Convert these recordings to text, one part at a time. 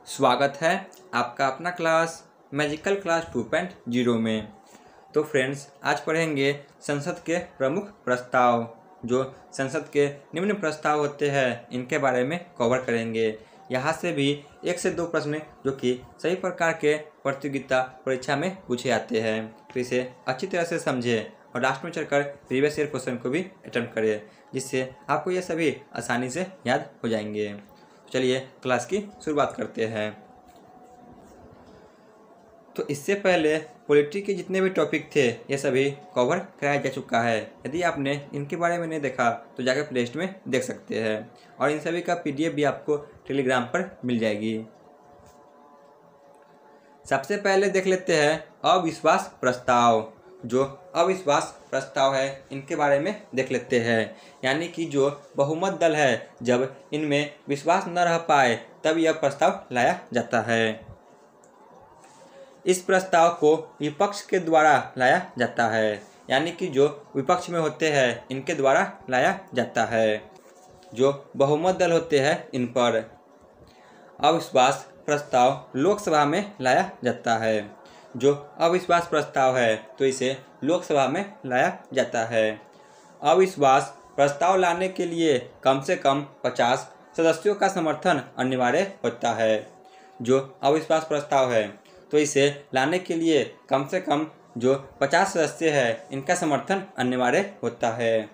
स्वागत है आपका अपना क्लास मैजिकल क्लास 2.0 में। तो फ्रेंड्स, आज पढ़ेंगे संसद के प्रमुख प्रस्ताव। जो संसद के निम्न प्रस्ताव होते हैं इनके बारे में कवर करेंगे। यहाँ से भी 1 से 2 प्रश्न जो कि सही प्रकार के प्रतियोगिता परीक्षा में पूछे जाते हैं, तो इसे अच्छी तरह से समझें और लास्ट में चलकर प्रीवियस ईयर क्वेश्चन को भी अटेम्प्ट करें, जिससे आपको ये सभी आसानी से याद हो जाएंगे। चलिए क्लास की शुरुआत करते हैं। तो इससे पहले पॉलिटी के जितने भी टॉपिक थे ये सभी कवर कराया जा चुका है। यदि आपने इनके बारे में नहीं देखा तो जाकर प्ले लिस्ट में देख सकते हैं, और इन सभी का PDF भी आपको टेलीग्राम पर मिल जाएगी। सबसे पहले देख लेते हैं अविश्वास प्रस्ताव। जो अविश्वास प्रस्ताव है इनके बारे में देख लेते हैं। यानी कि जो बहुमत दल है, जब इनमें विश्वास न रह पाए तब यह प्रस्ताव लाया जाता है। इस प्रस्ताव को विपक्ष के द्वारा लाया जाता है। यानी कि जो विपक्ष में होते हैं इनके द्वारा लाया जाता है। जो बहुमत दल होते हैं इन पर अविश्वास प्रस्ताव लोकसभा में लाया जाता है। जो अविश्वास प्रस्ताव है तो इसे लोकसभा में लाया जाता है। अविश्वास प्रस्ताव लाने के लिए कम से कम 50 सदस्यों का समर्थन अनिवार्य होता है। जो अविश्वास प्रस्ताव है तो इसे लाने के लिए कम से कम जो 50 सदस्य है इनका समर्थन अनिवार्य होता है,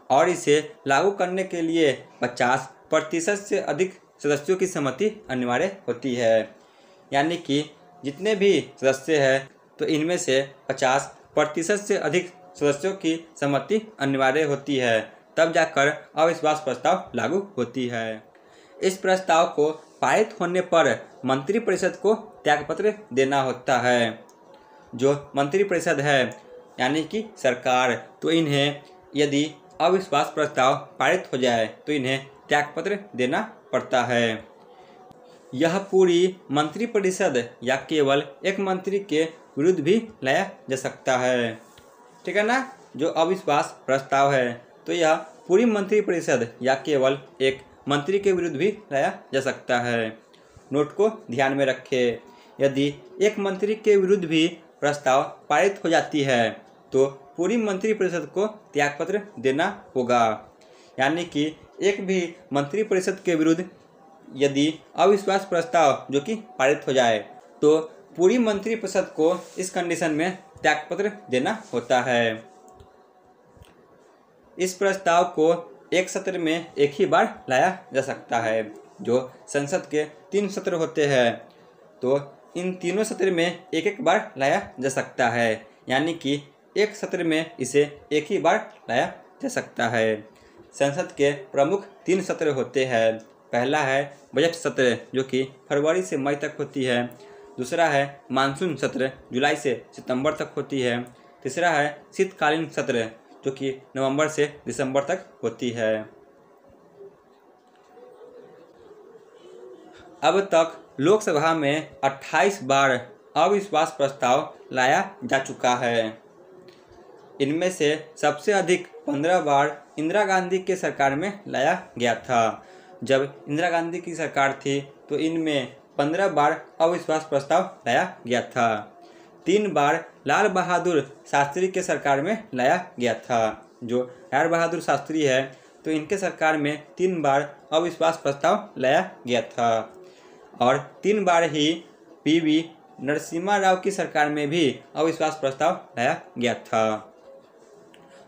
और इसे लागू करने के लिए 50% से अधिक सदस्यों की सहमति अनिवार्य होती है। यानी कि जितने भी सदस्य हैं तो इनमें से 50% से अधिक सदस्यों की सहमति अनिवार्य होती है, तब जाकर अविश्वास प्रस्ताव लागू होती है। इस प्रस्ताव को पारित होने पर मंत्रिपरिषद को त्यागपत्र देना होता है। जो मंत्रिपरिषद है यानी कि सरकार, तो इन्हें यदि अविश्वास प्रस्ताव पारित हो जाए तो इन्हें त्यागपत्र देना पड़ता है। यह पूरी मंत्रिपरिषद या केवल एक मंत्री के विरुद्ध भी लाया जा सकता है। ठीक है ना। जो अविश्वास प्रस्ताव है तो यह पूरी मंत्रिपरिषद या केवल एक मंत्री के विरुद्ध भी लाया जा सकता है। नोट को ध्यान में रखें। यदि एक मंत्री के विरुद्ध भी प्रस्ताव पारित हो जाती है तो पूरी मंत्रिपरिषद को त्यागपत्र देना होगा। यानी कि एक भी मंत्रिपरिषद के विरुद्ध यदि अविश्वास प्रस्ताव जो कि पारित हो जाए तो पूरी मंत्रिपरिषद को इस कंडीशन में त्यागपत्र देना होता है। इस प्रस्ताव को एक सत्र में एक ही बार लाया जा सकता है। जो संसद के 3 सत्र होते हैं तो इन तीनों सत्र में एक एक बार लाया जा सकता है। यानी कि एक सत्र में इसे एक ही बार लाया जा सकता है। संसद के प्रमुख 3 सत्र होते हैं। पहला है बजट सत्र जो कि फरवरी से मई तक होती है। दूसरा है मानसून सत्र जुलाई से सितंबर तक होती है। तीसरा है शीतकालीन सत्र जो कि नवंबर से दिसंबर तक होती है। अब तक लोकसभा में 28 बार अविश्वास प्रस्ताव लाया जा चुका है। इनमें से सबसे अधिक 15 बार इंदिरा गांधी के सरकार में लाया गया था। जब इंदिरा गांधी की सरकार थी तो इनमें 15 बार अविश्वास प्रस्ताव लाया गया था। 3 बार लाल बहादुर शास्त्री के सरकार में लाया गया था। जो लाल बहादुर शास्त्री है तो इनके सरकार में 3 बार अविश्वास प्रस्ताव लाया गया था, और 3 बार ही PV नरसिम्हा राव की सरकार में भी अविश्वास प्रस्ताव लाया गया था।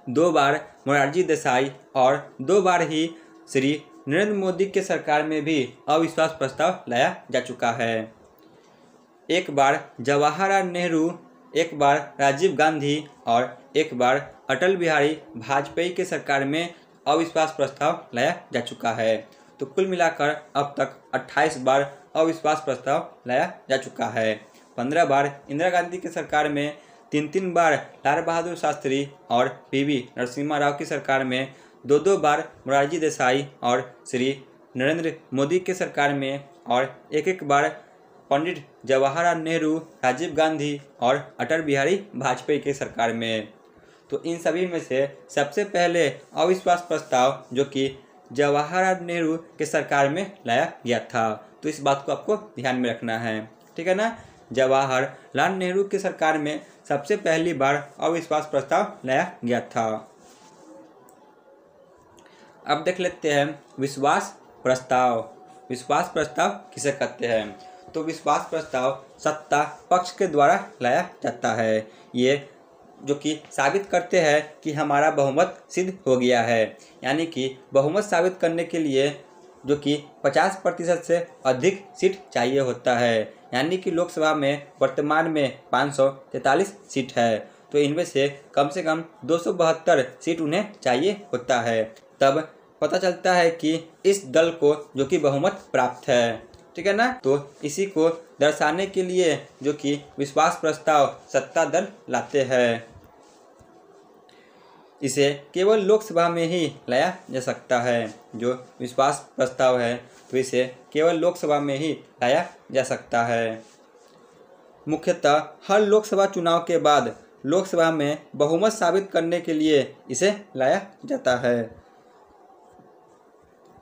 2 बार मोरारजी देसाई और 2 बार ही श्री नरेंद्र मोदी के सरकार में भी अविश्वास प्रस्ताव लाया जा चुका है। 1 बार जवाहरलाल नेहरू, 1 बार राजीव गांधी और 1 बार अटल बिहारी वाजपेयी के सरकार में अविश्वास प्रस्ताव लाया जा चुका है। तो कुल मिलाकर अब तक 28 बार अविश्वास प्रस्ताव लाया जा चुका है। 15 बार इंदिरा गांधी की सरकार में, 3 बार लाल बहादुर शास्त्री और PV नरसिम्हा राव की सरकार में, 2 बार मोरारजी देसाई और श्री नरेंद्र मोदी के सरकार में, और 1 बार पंडित जवाहरलाल नेहरू, राजीव गांधी और अटल बिहारी वाजपेयी के सरकार में। तो इन सभी में से सबसे पहले अविश्वास प्रस्ताव जो कि जवाहरलाल नेहरू के सरकार में लाया गया था। तो इस बात को आपको ध्यान में रखना है, ठीक है ना। जवाहरलाल नेहरू की सरकार में सबसे पहली बार अविश्वास प्रस्ताव लाया गया था। अब देख लेते हैं विश्वास प्रस्ताव। विश्वास प्रस्ताव किसे कहते हैं? तो विश्वास प्रस्ताव सत्ता पक्ष के द्वारा लाया जाता है। ये जो कि साबित करते हैं कि हमारा बहुमत सिद्ध हो गया है, यानी कि बहुमत साबित करने के लिए जो कि 50% से अधिक सीट चाहिए होता है, यानी कि लोकसभा में वर्तमान में 543 सीट है, तो इनमें से कम 272 सीट उन्हें चाहिए होता है। तब पता चलता है कि इस दल को जो कि बहुमत प्राप्त है, ठीक है ना। तो इसी को दर्शाने के लिए जो कि विश्वास प्रस्ताव सत्ता दल लाते हैं। इसे केवल लोकसभा में ही लाया जा सकता है। जो विश्वास प्रस्ताव है तो इसे केवल लोकसभा में ही लाया जा सकता है। मुख्यतः हर लोकसभा चुनाव के बाद लोकसभा में बहुमत साबित करने के लिए इसे लाया जाता है,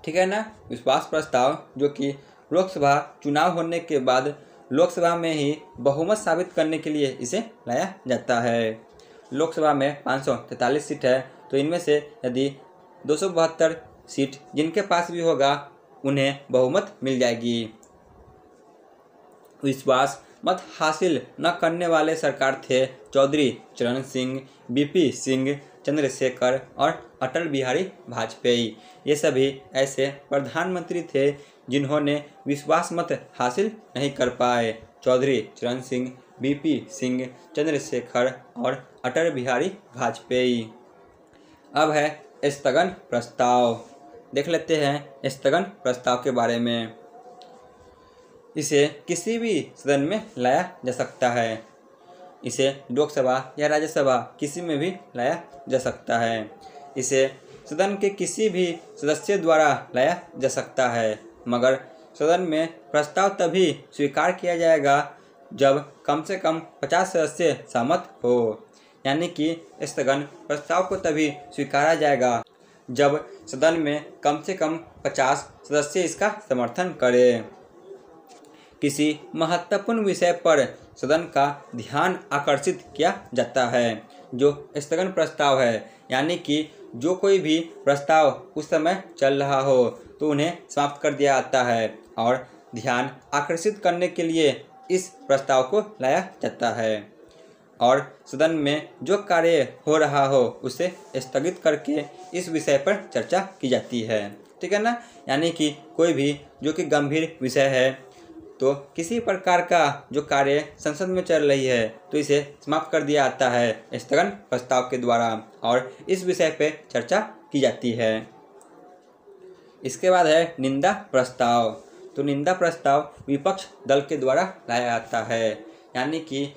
ठीक है ना। विश्वास प्रस्ताव जो कि लोकसभा चुनाव होने के बाद लोकसभा में ही बहुमत साबित करने के लिए इसे लाया जाता है। लोकसभा में 543 सीट है, तो इनमें से यदि 272 सीट जिनके पास भी होगा उन्हें बहुमत मिल जाएगी। विश्वास मत हासिल न करने वाले सरकार थे चौधरी चरण सिंह, बीपी सिंह, चंद्रशेखर और अटल बिहारी वाजपेयी। ये सभी ऐसे प्रधानमंत्री थे जिन्होंने विश्वास मत हासिल नहीं कर पाए। चौधरी चरण सिंह, बीपी सिंह, चंद्रशेखर और अटल बिहारी वाजपेयी। अब है स्थगन प्रस्ताव। देख लेते हैं स्थगन प्रस्ताव के बारे में। इसे किसी भी सदन में लाया जा सकता है। इसे लोकसभा या राज्यसभा किसी में भी लाया जा सकता है। इसे सदन के किसी भी सदस्य द्वारा लाया जा सकता है, मगर सदन में प्रस्ताव तभी स्वीकार किया जाएगा जब कम से कम 50 सदस्य सहमत हो। यानी कि स्थगन प्रस्ताव को तभी स्वीकारा जाएगा जब सदन में कम से कम 50 सदस्य इसका समर्थन करें। किसी महत्वपूर्ण विषय पर सदन का ध्यान आकर्षित किया जाता है, जो स्थगन प्रस्ताव है। यानी कि जो कोई भी प्रस्ताव उस समय चल रहा हो तो उन्हें समाप्त कर दिया जाता है और ध्यान आकर्षित करने के लिए इस प्रस्ताव को लाया जाता है। और सदन में जो कार्य हो रहा हो उसे स्थगित करके इस विषय पर चर्चा की जाती है, ठीक है ना। यानी कि कोई भी जो कि गंभीर विषय है, तो किसी प्रकार का जो कार्य संसद में चल रही है तो इसे समाप्त कर दिया जाता है स्थगन प्रस्ताव के द्वारा और इस विषय पे चर्चा की जाती है। इसके बाद है निंदा प्रस्ताव। तो निंदा प्रस्ताव विपक्ष दल के द्वारा लाया जाता है। यानी कि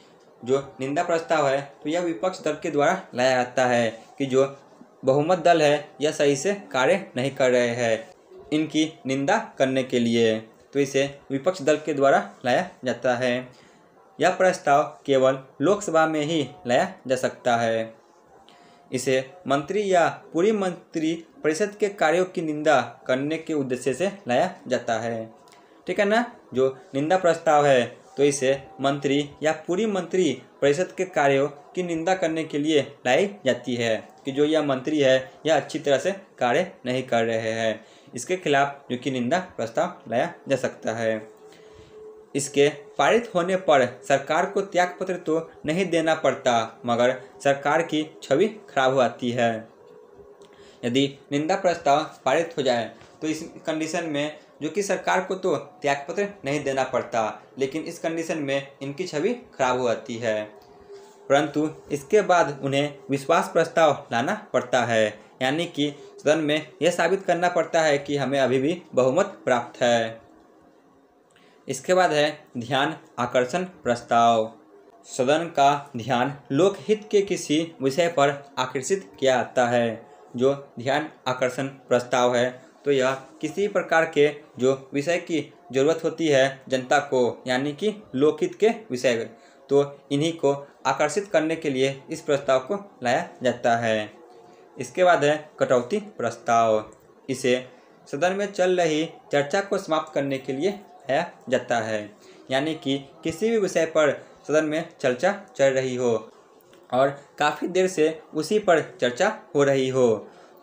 जो निंदा प्रस्ताव है तो यह विपक्ष दल के द्वारा लाया जाता है कि जो बहुमत दल है यह सही से कार्य नहीं कर रहे हैं, इनकी निंदा करने के लिए, तो इसे विपक्ष दल के द्वारा लाया जाता है। यह प्रस्ताव केवल लोकसभा में ही लाया जा सकता है। इसे मंत्री या पूरी मंत्री परिषद के कार्यों की निंदा करने के उद्देश्य से लाया जाता है, ठीक है ना। जो निंदा प्रस्ताव है तो इसे मंत्री या पूरी मंत्री परिषद के कार्यों की निंदा करने के लिए लाई जाती है कि जो यह मंत्री है यह अच्छी तरह से कार्य नहीं कर रहे हैं। इसके खिलाफ जो कि निंदा प्रस्ताव लाया जा सकता है। इसके पारित होने पर सरकार को त्यागपत्र तो नहीं देना पड़ता, मगर सरकार की छवि खराब हो जाती है। यदि निंदा प्रस्ताव पारित हो जाए तो इस कंडीशन में जो कि सरकार को तो त्यागपत्र नहीं देना पड़ता, लेकिन इस कंडीशन में इनकी छवि खराब हो जाती है। परंतु इसके बाद उन्हें विश्वास प्रस्ताव लाना पड़ता है, यानी कि सदन में यह साबित करना पड़ता है कि हमें अभी भी बहुमत प्राप्त है। इसके बाद है ध्यान आकर्षण प्रस्ताव। सदन का ध्यान लोकहित के किसी विषय पर आकर्षित किया जाता है। जो ध्यान आकर्षण प्रस्ताव है तो यह किसी प्रकार के जो विषय की जरूरत होती है जनता को, यानी कि लोकहित के विषय, तो इन्हीं को आकर्षित करने के लिए इस प्रस्ताव को लाया जाता है। इसके बाद है कटौती प्रस्ताव। इसे सदन में चल रही चर्चा को समाप्त करने के लिए लाया जाता है। यानी कि किसी भी विषय पर सदन में चर्चा चल रही हो और काफ़ी देर से उसी पर चर्चा हो रही हो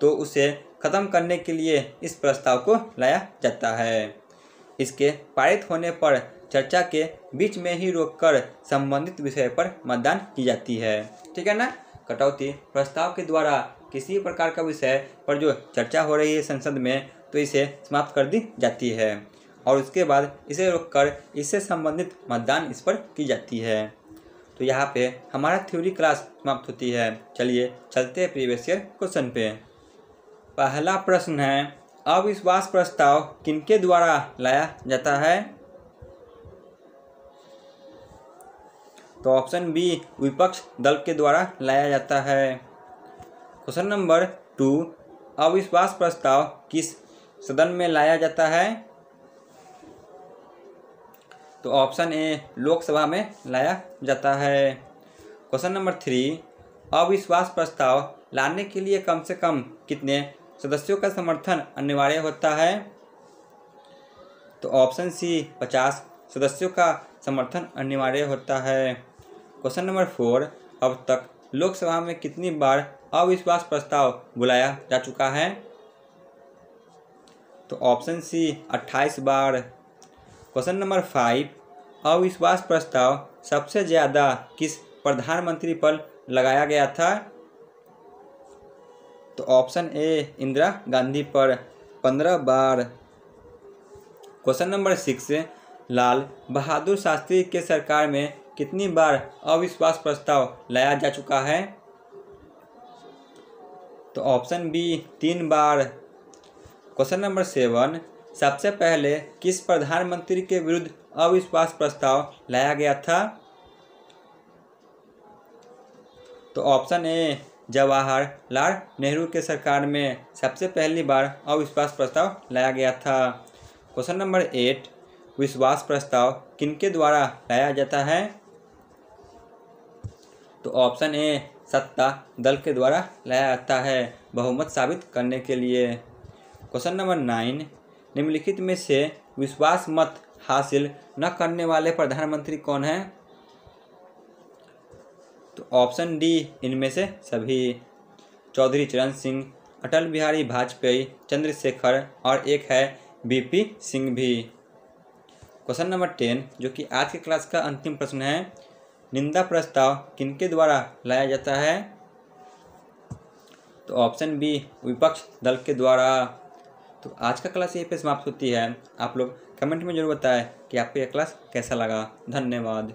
तो उसे ख़त्म करने के लिए इस प्रस्ताव को लाया जाता है। इसके पारित होने पर चर्चा के बीच में ही रोककर संबंधित विषय पर मतदान की जाती है। ठीक है ना। कटौती प्रस्ताव के द्वारा किसी प्रकार का विषय पर जो चर्चा हो रही है संसद में तो इसे समाप्त कर दी जाती है और उसके बाद इसे रोककर इससे संबंधित मतदान इस पर की जाती है। तो यहाँ पे हमारा थ्योरी क्लास समाप्त होती है। चलिए चलते हैं प्रीवियस ईयर क्वेश्चन पे। पहला प्रश्न है, अविश्वास प्रस्ताव किनके द्वारा लाया जाता है? तो ऑप्शन बी, विपक्ष दल के द्वारा लाया जाता है। क्वेश्चन नंबर 2, अविश्वास प्रस्ताव किस सदन में लाया जाता है? तो ऑप्शन ए, लोकसभा में लाया जाता है। क्वेश्चन नंबर 3, अविश्वास प्रस्ताव लाने के लिए कम से कम कितने सदस्यों का समर्थन अनिवार्य होता है? तो ऑप्शन सी, 50 सदस्यों का समर्थन अनिवार्य होता है। क्वेश्चन नंबर 4, अब तक लोकसभा में कितनी बार अविश्वास प्रस्ताव बुलाया जा चुका है? तो ऑप्शन सी, 28 बार। क्वेश्चन नंबर 5, अविश्वास प्रस्ताव सबसे ज़्यादा किस प्रधानमंत्री पर लगाया गया था? तो ऑप्शन ए, इंदिरा गांधी पर 15 बार। क्वेश्चन नंबर 6, लाल बहादुर शास्त्री के सरकार में कितनी बार अविश्वास प्रस्ताव लाया जा चुका है? तो ऑप्शन बी, 3 बार। क्वेश्चन नंबर 7, सबसे पहले किस प्रधानमंत्री के विरुद्ध अविश्वास प्रस्ताव लाया गया था? तो ऑप्शन ए, जवाहरलाल नेहरू के सरकार में सबसे पहली बार अविश्वास प्रस्ताव लाया गया था। क्वेश्चन नंबर 8, विश्वास प्रस्ताव किनके द्वारा लाया जाता है? तो ऑप्शन ए, सत्ता दल के द्वारा लाया जाता है बहुमत साबित करने के लिए। क्वेश्चन नंबर 9, निम्नलिखित में से विश्वास मत हासिल न करने वाले प्रधानमंत्री कौन हैं? तो ऑप्शन डी, इनमें से सभी। चौधरी चरण सिंह, अटल बिहारी वाजपेयी, चंद्रशेखर और एक है बीपी सिंह भी। क्वेश्चन नंबर 10, जो कि आज के क्लास का अंतिम प्रश्न है, निंदा प्रस्ताव किनके द्वारा लाया जाता है? तो ऑप्शन बी, विपक्ष दल के द्वारा। तो आज का क्लास यहीं पे समाप्त होती है। आप लोग कमेंट में जरूर बताएं कि आपको यह क्लास कैसा लगा। धन्यवाद।